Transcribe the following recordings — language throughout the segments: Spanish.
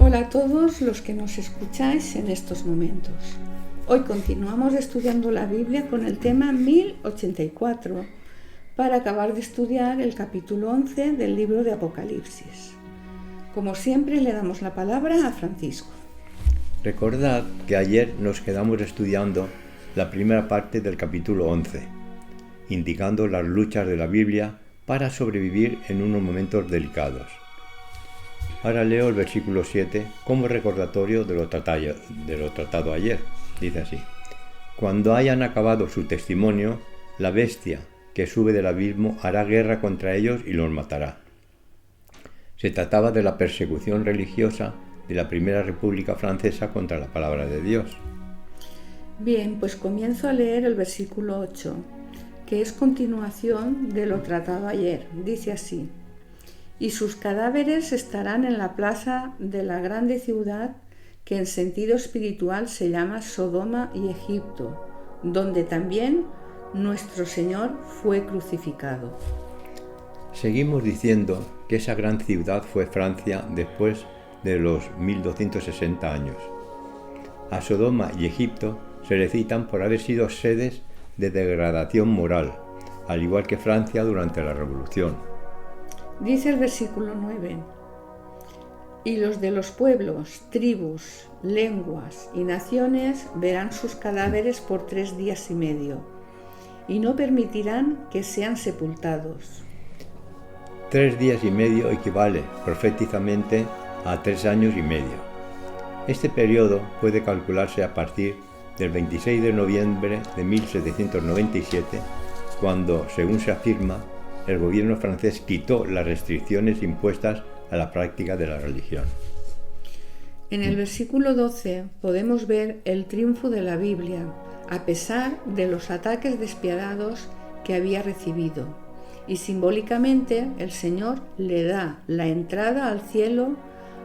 Hola a todos los que nos escucháis en estos momentos. Hoy continuamos estudiando la Biblia con el tema 1084 para acabar de estudiar el capítulo 11 del libro de Apocalipsis. Como siempre le damos la palabra a Francisco. Recordad que ayer nos quedamos estudiando la primera parte del capítulo 11, indicando las luchas de la Biblia para sobrevivir en unos momentos delicados. Ahora leo el versículo 7 como recordatorio de lo tratado ayer. Dice así: Cuando hayan acabado su testimonio, la bestia que sube del abismo hará guerra contra ellos y los matará. Se trataba de la persecución religiosa de la Primera República Francesa contra la palabra de Dios. Bien, pues comienzo a leer el versículo 8, que es continuación de lo tratado ayer. Dice así: Y sus cadáveres estarán en la plaza de la grande ciudad que en sentido espiritual se llama Sodoma y Egipto, donde también nuestro Señor fue crucificado. Seguimos diciendo que esa gran ciudad fue Francia después de los 1260 años. A Sodoma y Egipto se le citan por haber sido sedes de degradación moral, al igual que Francia durante la Revolución. Dice el versículo 9: Y los de los pueblos, tribus, lenguas y naciones verán sus cadáveres por 3 días y medio, y no permitirán que sean sepultados. 3 días y medio equivale proféticamente a 3 años y medio. Este periodo puede calcularse a partir del 26 de noviembre de 1797, cuando, según se afirma, el gobierno francés quitó las restricciones impuestas a la práctica de la religión. En el versículo 12 podemos ver el triunfo de la Biblia, a pesar de los ataques despiadados que había recibido, y simbólicamente el Señor le da la entrada al cielo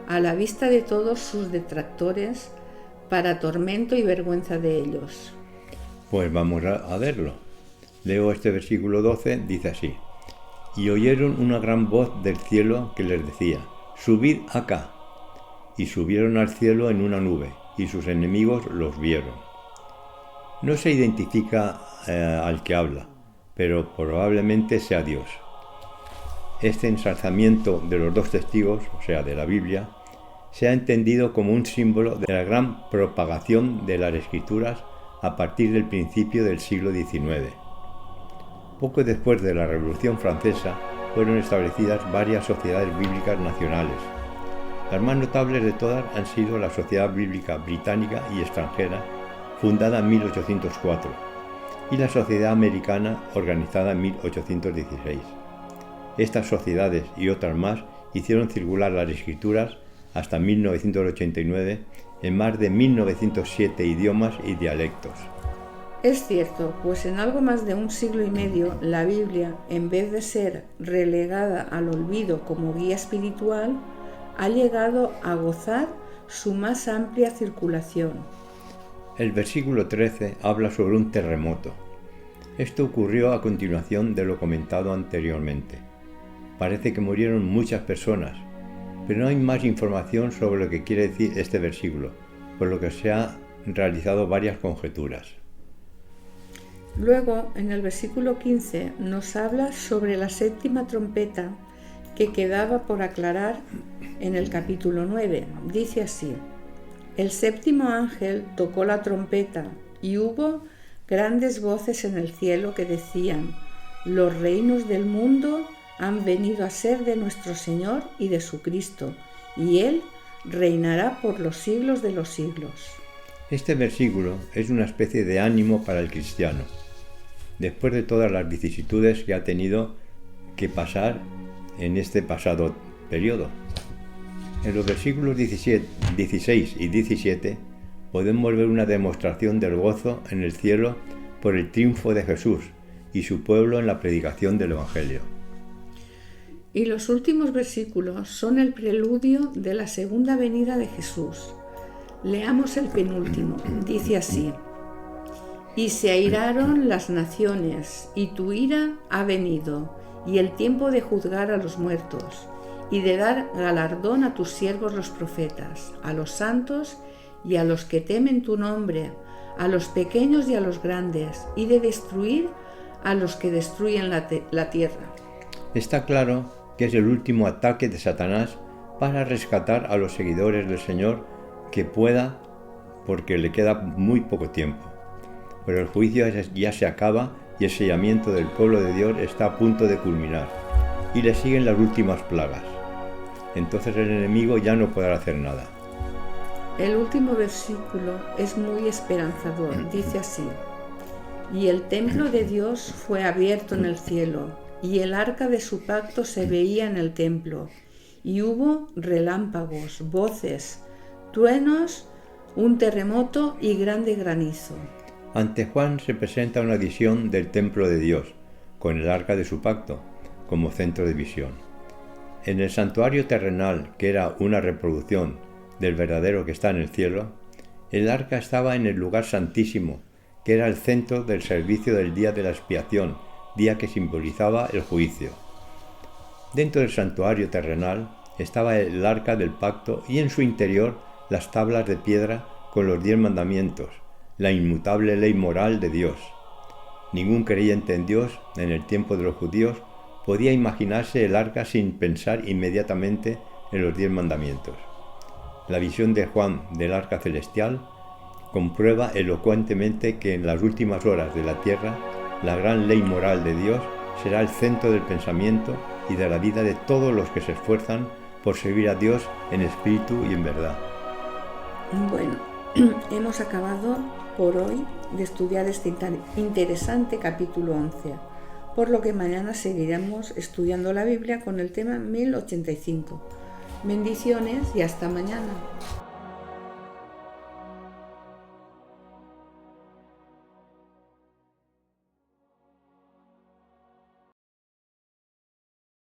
a la vista de todos sus detractores, para tormento y vergüenza de ellos. Pues vamos a verlo. Leo este versículo 12, dice así: Y oyeron una gran voz del cielo que les decía: Subid acá. Y subieron al cielo en una nube, y sus enemigos los vieron. No se identifica al que habla, pero probablemente sea Dios. Este ensalzamiento de los dos testigos, o sea, de la Biblia, se ha entendido como un símbolo de la gran propagación de las Escrituras a partir del principio del siglo XIX. Poco después de la Revolución Francesa fueron establecidas varias sociedades bíblicas nacionales. Las más notables de todas han sido la Sociedad Bíblica Británica y Extranjera, fundada en 1804, y la Sociedad Americana, organizada en 1816. Estas sociedades y otras más hicieron circular las Escrituras hasta 1989 en más de 1907 idiomas y dialectos. Es cierto, pues en algo más de un siglo y medio la Biblia, en vez de ser relegada al olvido como guía espiritual, ha llegado a gozar su más amplia circulación. El versículo 13 habla sobre un terremoto. Esto ocurrió a continuación de lo comentado anteriormente. Parece que murieron muchas personas, pero no hay más información sobre lo que quiere decir este versículo, por lo que se han realizado varias conjeturas. Luego, en el versículo 15, nos habla sobre la séptima trompeta que quedaba por aclarar en el capítulo 9. Dice así: El séptimo ángel tocó la trompeta y hubo grandes voces en el cielo que decían: Los reinos del mundo han venido a ser de nuestro Señor y de su Cristo, y Él reinará por los siglos de los siglos. Este versículo es una especie de ánimo para el cristiano, después de todas las vicisitudes que ha tenido que pasar en este pasado periodo. En los versículos 16 y 17 podemos ver una demostración del gozo en el cielo por el triunfo de Jesús y su pueblo en la predicación del Evangelio. Y los últimos versículos son el preludio de la segunda venida de Jesús. Leamos el penúltimo. Dice así: Y se airaron las naciones, y tu ira ha venido, y el tiempo de juzgar a los muertos, y de dar galardón a tus siervos los profetas, a los santos y a los que temen tu nombre, a los pequeños y a los grandes, y de destruir a los que destruyen la tierra. Está claro que es el último ataque de Satanás para rescatar a los seguidores del Señor que pueda, porque le queda muy poco tiempo. Pero el juicio ya se acaba y el sellamiento del pueblo de Dios está a punto de culminar, y le siguen las últimas plagas. Entonces el enemigo ya no podrá hacer nada. El último versículo es muy esperanzador, dice así: y el templo de Dios fue abierto en el cielo, y el arca de su pacto se veía en el templo, y hubo relámpagos, voces, truenos, un terremoto y grande granizo. Ante Juan se presenta una visión del templo de Dios, con el arca de su pacto como centro de visión. En el santuario terrenal, que era una reproducción del verdadero que está en el cielo, el arca estaba en el lugar santísimo, que era el centro del servicio del día de la expiación, día que simbolizaba el juicio. Dentro del santuario terrenal estaba el arca del pacto y en su interior las tablas de piedra con los 10 mandamientos, la inmutable ley moral de Dios. Ningún creyente en Dios, en el tiempo de los judíos, podía imaginarse el arca sin pensar inmediatamente en los 10 mandamientos. La visión de Juan del arca celestial comprueba elocuentemente que en las últimas horas de la tierra, la gran ley moral de Dios será el centro del pensamiento y de la vida de todos los que se esfuerzan por servir a Dios en espíritu y en verdad. Bueno, hemos acabado por hoy de estudiar este interesante capítulo 11, por lo que mañana seguiremos estudiando la Biblia con el tema 1085. Bendiciones y hasta mañana.